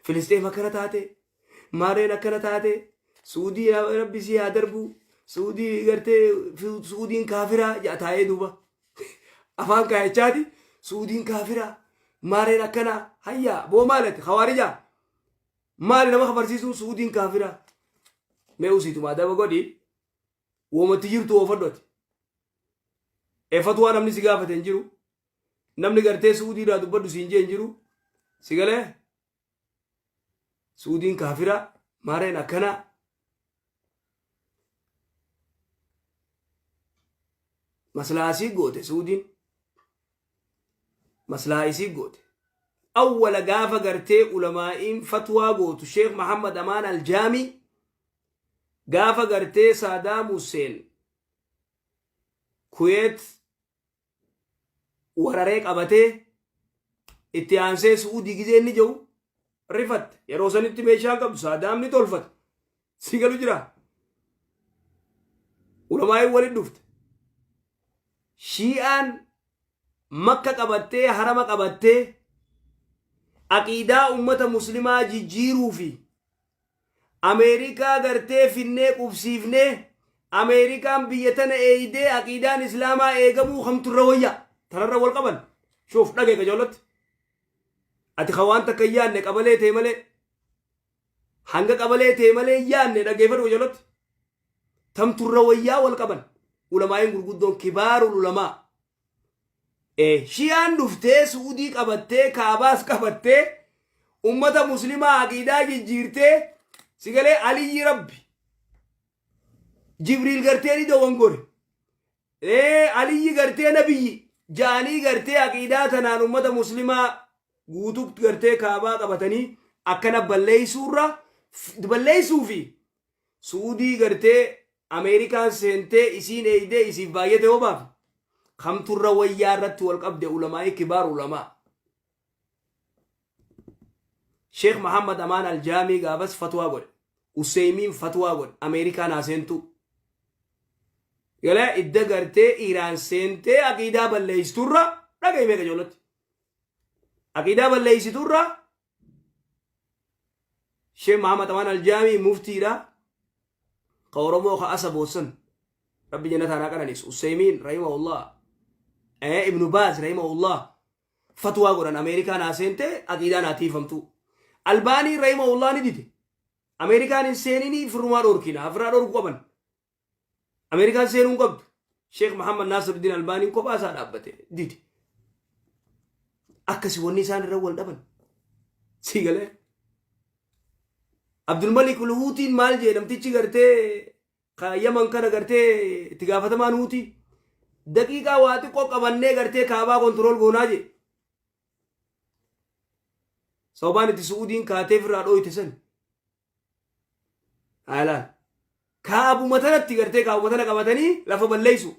filisxeem akkana taate maareen akkana taate suudii rabbi si haa darbu suudii gartee suudiin kaafiraa jaa taa'ee duuba afaan kaayachaati suudiin kaafiraa maareen akkana hayyaa boo maalati khawaarijaa maali nama khabarsiisuun suudiin kaafiraa mee usiituma daba godhi woomatti jirtu oofadhooti eeffatu waan namni si gaafate hin jiru namni gartee suudii irraa dubbadhu siin jee hin jiru si galee suudiin kaafiraa maareen akkana maslaasii goote suudiin maslaasii goote awwala gaafa gartee ulamaa'iin fatwaa gootu sheekh Muhammad Amaan Aljaami gaafa gartee Saadaam Hussein Kuwait wararee qabatee itti aansee suudii gizee inni jiru rifatte yeroo sanitti meeshaan qabdu Saadaam ni tolfate si galu jira ulamaa'iin walitti dhufte shi'aan makka qabattee harama qabattee aqiidaa ummata muslimaa jijjiiruu fi ameerikaa gartee finnee qubsiifnee ameerikaan biyya tana eeydee aqiidaan islaamaa eegamuu kamturra wayya tanarra wal qaban shoof dhagee qajoolatti ati khawaan takka yaanne qabalee tee malee hanga qabalee tee malee yaanne dhageeffadhu qajoolatti tamturra wayyaa wal qaban ulamaa'in gurguddoon kibaarul ulamaa shi'aan dhuftee suudii qabattee kaabaas qabattee ummata muslimaa aqiidaa jijjiirtee sigalee aliyyi rabbi jibriil gartee ni dawwan gore aliyyi gartee nabiyyi jaanii gartee aqiidaa tanaan ummata muslimaa guutuutti gartee kaabaa qabatanii akkana balleeysuu fi suudii gartee ameerikaan seentee isiin eeydee isiif baay'ate hobaaf kamturra wayyaa irratti wal qabde ulamaa'i kibaar ulamaa sheekh Muhammad Amaan Aljaamii gaafas fatwaa godhe Useymiin fatwaa godhe ameerikaan haaseentu galee idda gartee Iraan seentee aqiidaa balleeysiturra dhaga'ime qajoolatti aqiidaa balleeysiturra sheekh Muhammad Amaan Aljaamii muftiidha ka Oromoo ka asa boossan rabbi jannataa naa qananis Useymiin rahimahullah ibnu Baaz rahimahullah fatwaa godhan ameerikaan haasente aqiidaan haatiifamtu albaanii rahimahullah ni dide ameerikaan hin seeninii firrumaa dhorkina afiraa dhorku qaban ameerikaan seenuun qabdu sheekh Muhammad Naasiruddin albaaniin kophaa isaa dhaabbate dide akkasi wanni isaan irra wal dhaban si galee Abdulmalik Huutiin maal jee namtichi gartee yaman kana gartee itti gaafatamaan Huutii daqiiqaa waa xiqqoo qabannee gartee kaabaa kontirool goonaa jee sababaan itti suudiin kaatee firraa dhooyte san haalaan kaabuma tanatti gartee kaabuma tana qabatanii lafa balleeysu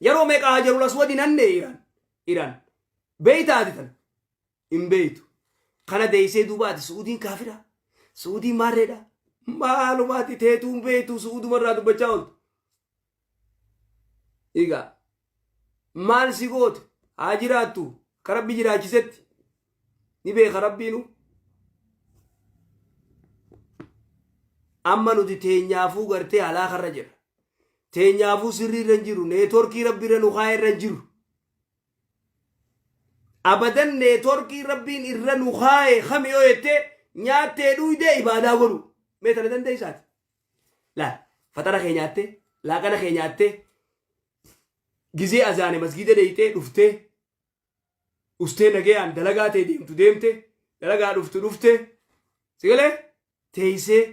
yeroo meeqaa Hajarul Aswad nanne Iraan beeytaati tan hin beeytu kana deeysee duubaati suudiin kaafira suudiin maarreedha maalumaati teetuun beeytu suudumarraa dubbachaa ooltu egaa maal si goote haa jiraattu ka rabbi jiraachisetti ni beeka rabbiinu amma nuti teenyaafuu gartee halaakarra jira teenyaafuu sirrii irra hin jiru neetworkii rabbi irra nukaa irra hin jiru abadan neetworkii rabbiin irra nukaaye kami yoo jettee nyaattee dhuydee ibaadaa godhu mee tana dandeeysaati laal fatara kee nyaattee laaqana kee nyaattee gizee azaane masgiida deeytee dhuftee ustee nagayaan dalagaa ta'e deemte dalagaa dhufte sigalee teeysee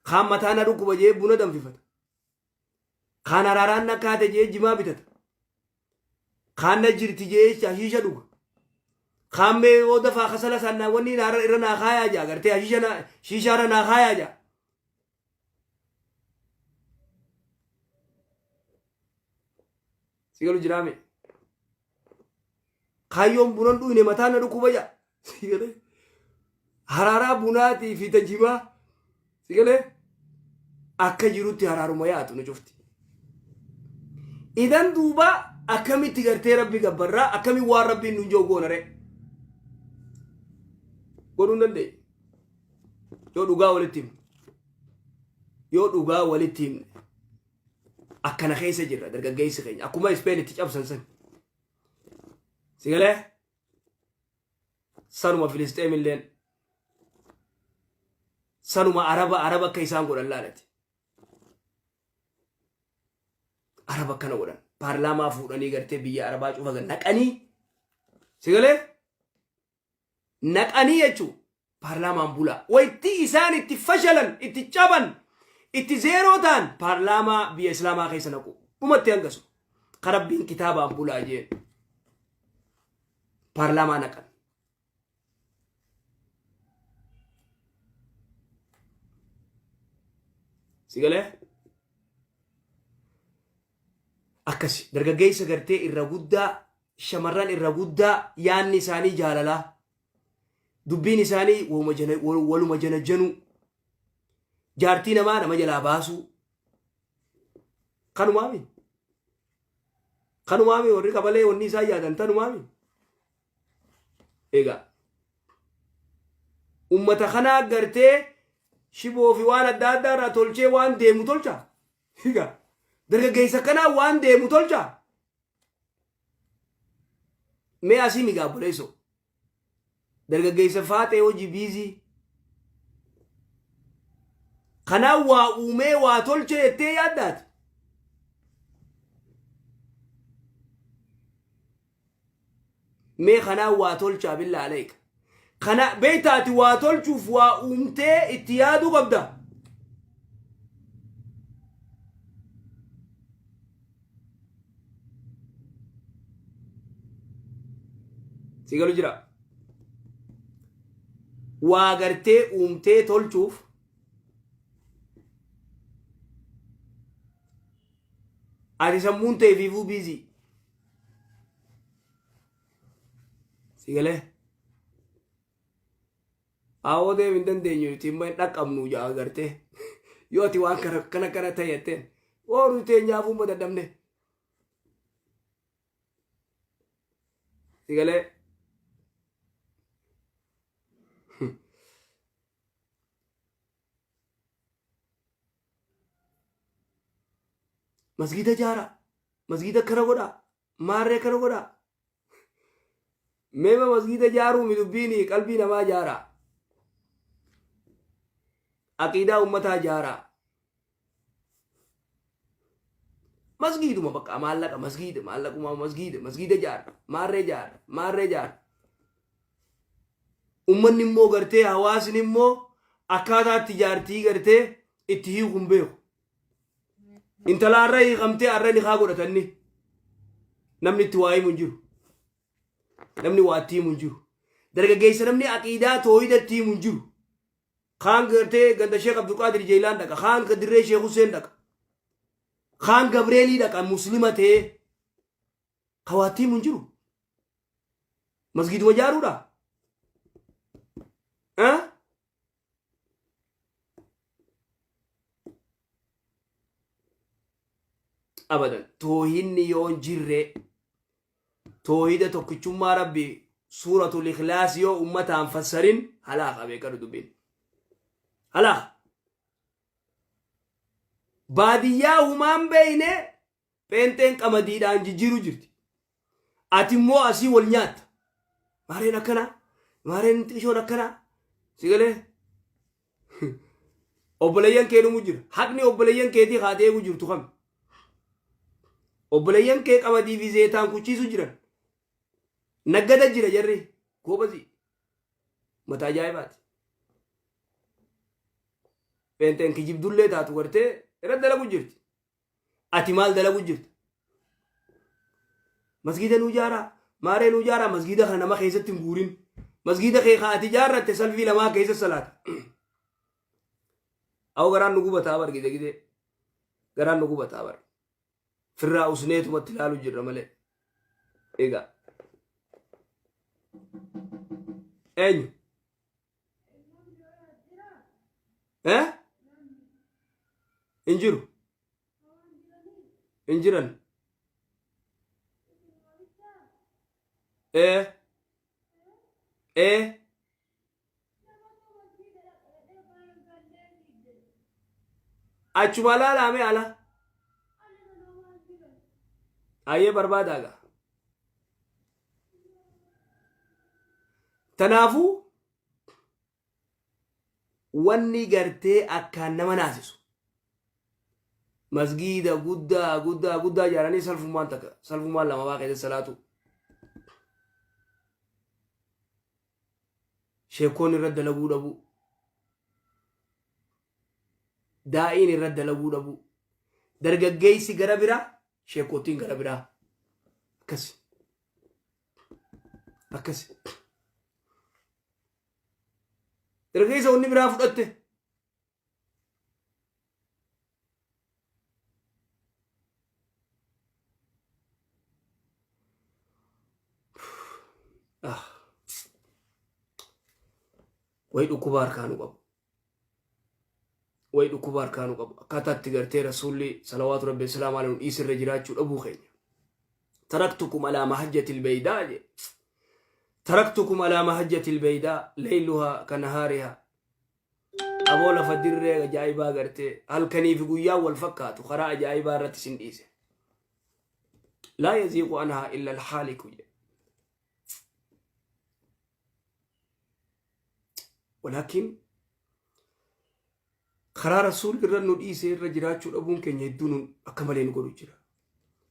kaan mataana dhukkuba jee buna danfifata kaan araaraan nakkaate jee jimaa bitata kaan na jirti jee hashiisha dhuga kaan mee oo dafaa kasala sannaa wanni irra naa kaayaa jaa gartee shiishaarra naa kaayaa jaa sigalu jiraame kaayyoon bunan dhuyne mataana dhukkuba jaa sigalee haraaraa bunaatii fi tajimaa sigalee akka jirutti haraaruma yaatu nu cufti idan duuba akkamitti gartee rabbi gabbarraa akkami waan rabbiin nu joogoonare godhuu danda'e yoo dhugaa walitti himne yoo dhugaa walitti himne akkana keessa jirra dargaggeessi keenya akkuma Ispeen itti cabsan san sigalee sanuma Filisxeem illeen sanuma araba akka isaan godhan laalati araba akkana godhan paarlaamaa fuudhanii gartee biyya arabaa cufa naqanii sigalee naqanii jechuu paarlaamaan bulaa wayitti isaan itti fashalan itti caban itti zeeroo ta'an paarlaamaa biyya islaamaa keessa naqu dhumatti hangasu karabbiin kitaabaan bulaa jeen paarlaamaa naqan sigalee akkasi dargaggeessa gartee irra guddaa shamarran irra guddaa yaanni isaanii jaalalaa dubbiin isaanii waluma janajjanu jaartii namaa nama jalaa baasuu kanumaami warri qabalee wanni isaa yaadan tanumaami egaa ummata kanaa gartee shiboo fi waan adda addaa irraa tolchee waan deemu tolcha egaa dargaggeessa kanaa waan deemu tolcha mee asii migaa buleeso dargaggeessa faatee hojii biizii kanaa waa uumee waa tolche jettee yaaddaati mee kanaa waa tolchaa billaa aleeka kana beeytaati waa tolchuuf waa uumtee itti yaaduu qabda sigalu jira waa gartee uumtee tolchuuf ati sammuun ta'e fiifuu biizii sigalee awoo deem hin dandeenyu ittiin bahin dhaqqabnu jaa gartee yoo ati waan kana ta'e jetteen oolu teenyaafuu madadamne sigalee masgida jaara masgida kana godha maarree kana godha meema masgida jaaruu mi dubbiini qalbii namaa jaara aqiidaa ummataa jaara masgiduma bakka maallaqa maallaquma masgida jaara maarree jaara ummanni immoo gartee hawaasni immoo akkaataatti jaartii gartee itti hiikuun beeku intala arra hiikamtee arra ni haa godhatanni namni itti waa himu hin jiru namni waa itti himu hin jiru dargaggeessa namni aqiidaa toohida itti himu hin jiru kaan gartee ganda Sheekh Abdulqaadir Jeelaan dhaqa kaan Kadirree Sheekh Huseen dhaqa kaan Gabreelii dhaqa muslima ta'ee ka waa itti himu hin jiru masgiduma jaaruudha abadan toohinni yoon jirre toohida tokkichummaa rabbi suuratul ikhlaas yoo ummataan fassarin halaaqa beekadu dubbin halaaqa baadiyyaa humaan beeyne pheenxeen qamadiidhaan jijjiiru jirti ati immoo asii wal nyaatta maareen akkana maareen xishoon akkana sigalee obboleeyyan kee dhumu jira haqni obboleeyyan keetii haatee eegu jirtu kami obboleeyyan kee qamadii fi zeetaan kuchiisu jiran naggada jira jarri goobasi mata ajaa'ibaati pheenxeen kijibdullee taatu gartee irra dalagu jirti ati maal dalagu jirta masgida nuu jaaraa maaree nuu jaaraa masgida kana nama keessatti hin guurin masgida kee ati jaarratte salfii lamaa keessa salaata aw garaan nu gubataa bar gide garaan nu gubataa bar firraa usneetumatti ilaalu jirra malee egaa eenyu hin jiru hin jiran achuma laalame ala ayyee barbaadaaga tanaafuu wanni gartee akkaan nama naasisu masgiida guddaa ijaaranii salfumaan lama waa keessa salaatu sheekoon irra dalaguu dhabu daa'iin irra dalaguu dhabu dargaggeessi gara biraa sheekootiin gara biraa akkasi dargaggeessa wanni biraa fudhatte way dhukkuba harkaanu qabu akkaataatti gartee rasuulli salawaatu rabbi salaamu alayhi dhiisirra jiraachuu dhabuu keenya taraktukum alaa mahajjati albaydaa je taraktukum alaa mahajjati albaydaa layluhaa kanahaarihaa aboo lafa dirree ajaa'ibaa gartee halkanii fi guyyaa wal fakkaatu karaa ajaa'ibaa irratti sin dhiise laa yaziiqu anhaa illa alhaaliku je ولكن خرا رسول الرنو ديسه الر جراچو دبون كني دون اكملين غدو جرا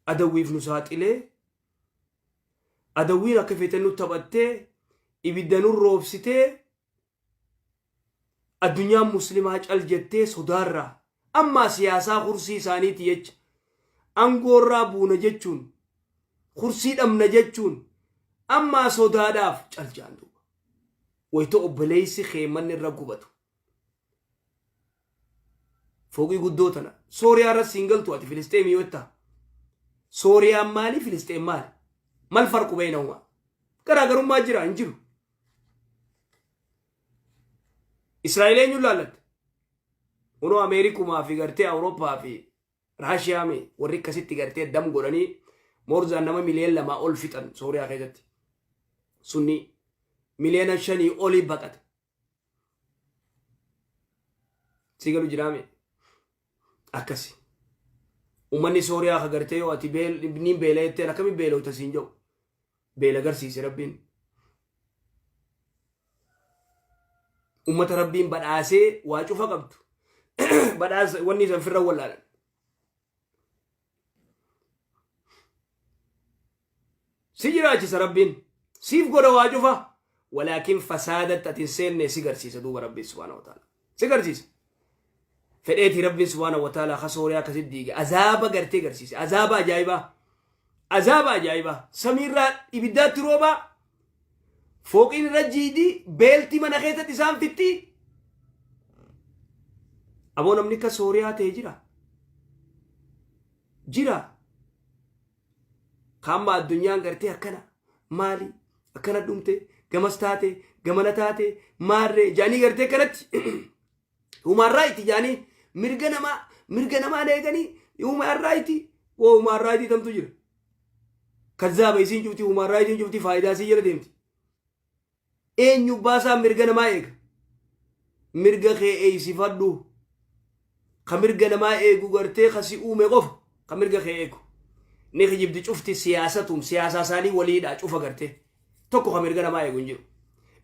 ادوي فنسات اليه ادوي كفيتنو تبته يبدنو روبسته الدنيا مسلمات الجته صدارا اما سياسه كرسي سانيتي يج انغورا بونا جچون كرسي دمنا جچون اما صداداف الجاندو ويتو بليسي خيمن الرقبتو فوقي قدوتنا سوريا را سينجل تواتي فلسطين يوتا سوريا مالي فلسطين مالي ما الفرق بينهما كراغرو ما جرا انجرو اسرائيلين يولالت ونو امريكا ما في غرتي اوروبا في راشيا مي وريكا ستي غرتي دم غوراني مورزا نما مليون لما اول فتن سوريا كيدت سني مليون شني اولي بقت سيغلو جرامي أكسي ومني سوريا خغرتي واتي بيل ابنين بيلاتي لكمي بيلو تسينجو بيلا غرسيسي ربين أمة ربين بدعاسي واجو فقبتو بدعاس وني زنفر ولا سيجراجي سربين سيف قد واجو فا ولكن فسادت تتنسين سيغرسيس دوب ربي سبحانه وتعالى سيغرسيس فديتي ربي سبحانه وتعالى خسوريا كسديغ عذاب غرتي غرسيس عذاب عجائبه سميرا ابدات روبا فوقين رجيدي بيلتي منخيت تسام فتي ابو نمني كسوريا تيجرا جرا خاما الدنيا غرتي اكنا مالي اكنا دومتي غمستاتي غمنتاتي مار جاني غرتي كنت هما رايتي جاني مرغنما ديغني هما رايتي وهما رايتي تم تجر كذاب يسين جوتي هما رايتي جوتي فايده سي يردمتي اينو باسا مرغنما ايغ مرغ خي اي صفدو خمرغنما ايغو غرتي خسي اومي قف خمرغ خي ايغو نخي جبدي شفتي سياستهم سياسه سالي وليدا شوف غرتي توكو خمرغنما ايغو نجو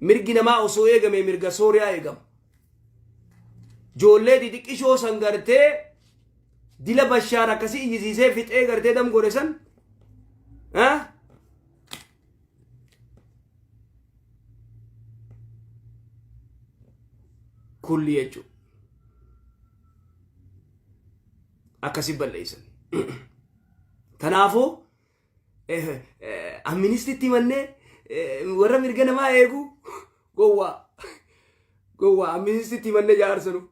مرغنما اوسو ايغمي مرغ سوريا ايغم جولي دي ديكيشو سنغرتي ديلا بشارة كسي يزيزي فيت ايه غرتي دم غورسن ها كل يجو اكسي بليسن تنافو امينستي تيمني ورا مرغنا ما ايغو قوة امينستي تيمني جارسنو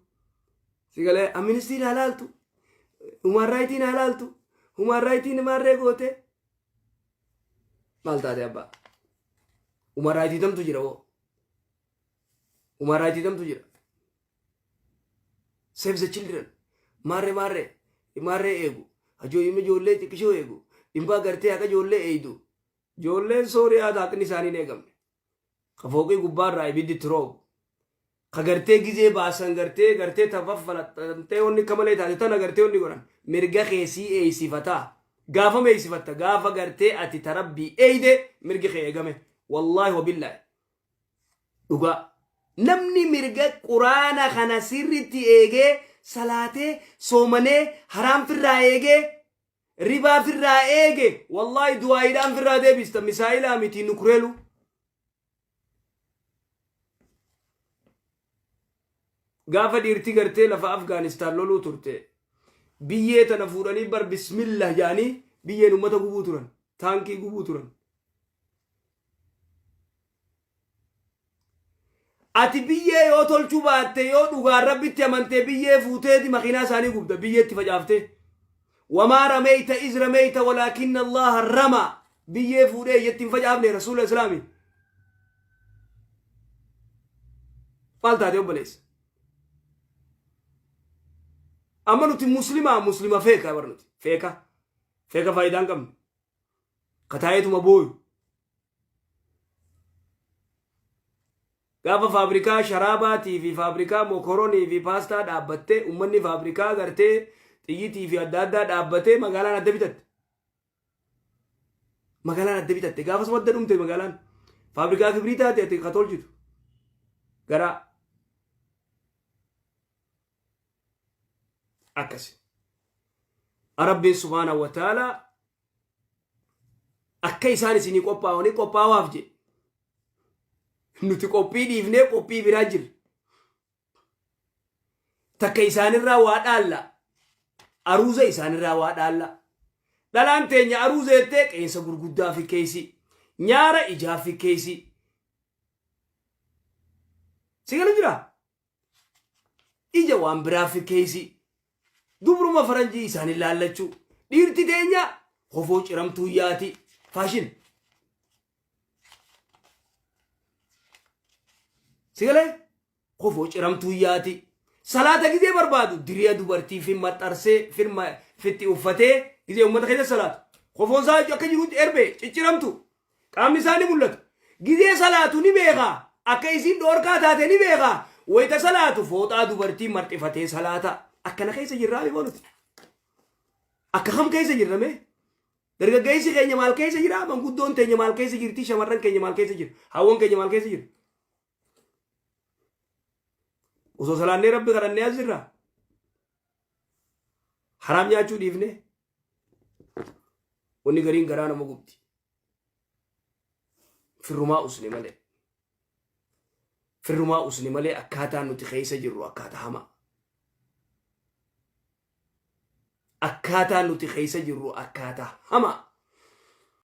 سيقال امينستي نالالتو human rights نالالتو human rights ماري غوتي مالتا دي ابا human rights دم تجرا human rights دم تجرا save the children ماري ايغو اجو يمي جولي تكشو ايغو imba garte aga jolle eidu Ijoolleen Sooriyaa taaqni isaanii hin eegamne. Ka fooqii gubbaarraa ibiddi tiroobu. Ka gartee gizee baasan gartee tafaffalattee onni kamalee taate tana gartee onni godhan mirga keessii eeysifataa. Gaafa meeysifatta gaafa gartee ati tarabbii eeyde mirgi kee eegame. Wallaahi wabillaahi. Dhugaa. Namni mirga quraana kana sirritti eegee salaatee soomanee haraam firraa eegee ribaa firraa eege wallahi du'aayiidhaan firraa deebista misaa'ilaa miti nukureelu. Gaafa dhiirti gartee lafa Afgaanistaan loluu turte biyyee tana fuudhanii bar bismillah jaanii biyyeen ummata gubuu turan taankii gubuu turan. Ati biyyee yoo tolchuu baatte yoo dhugaan rabbitti amantee biyyee fuuteeti makiinaa isaanii gubda biyyeetti facaaftee. وما رميت إذ رميت ولكن الله رمى بيه فودي يتم فجأة رسول الإسلامي قال تاتي وبليس أما نتي مسلمة فيكا برنتي فيكا فايدان كم قطايتو مبوي قابا فابريكا شراباتي في فابريكا موكوروني في باستا دابتة أمني فابريكا غرتي تيجي في الدادة دابتة مقالان أدبيتت مقالان أدبيتت قابا سمد دمتي مقالان فابريكا كبريتا تيتي قطول جدو غرا أكسي ربي سبحانه وتعالى أكي ساني سيني قوبا وني قوبا وافجي نتي قوبي ديفني قوبي براجل تكي ساني الراوات الله أروزة ساني الراوات الله دلان تيني أروزة تيك إنسا قرقودا في كيسي نيارا إجا في كيسي سيقلو جرا إجا وان برا في كيسي دبرما فرنجي ساني لالچو ديرتي تينيا خوفوش رمتو ياتي فاشن سيقلي خوفوش رمتو ياتي صلاة كده بربادو دريا دوبرتي في مطرسي في تيوفتي كده أمتا خيدة صلاة خوفون ساجو أكا جيروت إربي چرمتو قامي ساني ملت كده صلاة نبيغا أكا يسين دوركا تاتي نبيغا ويتا صلاة فوتا دوبرتي مرتفتي صلاة أكنا كيسا جرامي بولت أكا خم كيسا جرامي درجة كيسا كينيا مال كيسا جرام من قدون تينيا مال كيسا جرتي شمرن كينيا مال كيسا جر هاون كينيا مال كيسا جر وصو سلاني ربي قراني أزرا حرام ياچو ديفني وني قرين قرانا مقبتي في الرماء أسني مالي في الرماء أسني مالي أكاتا نتي خيسا جرو أكاتا هما أكاتا نتي خيسا جرو أكاتا هما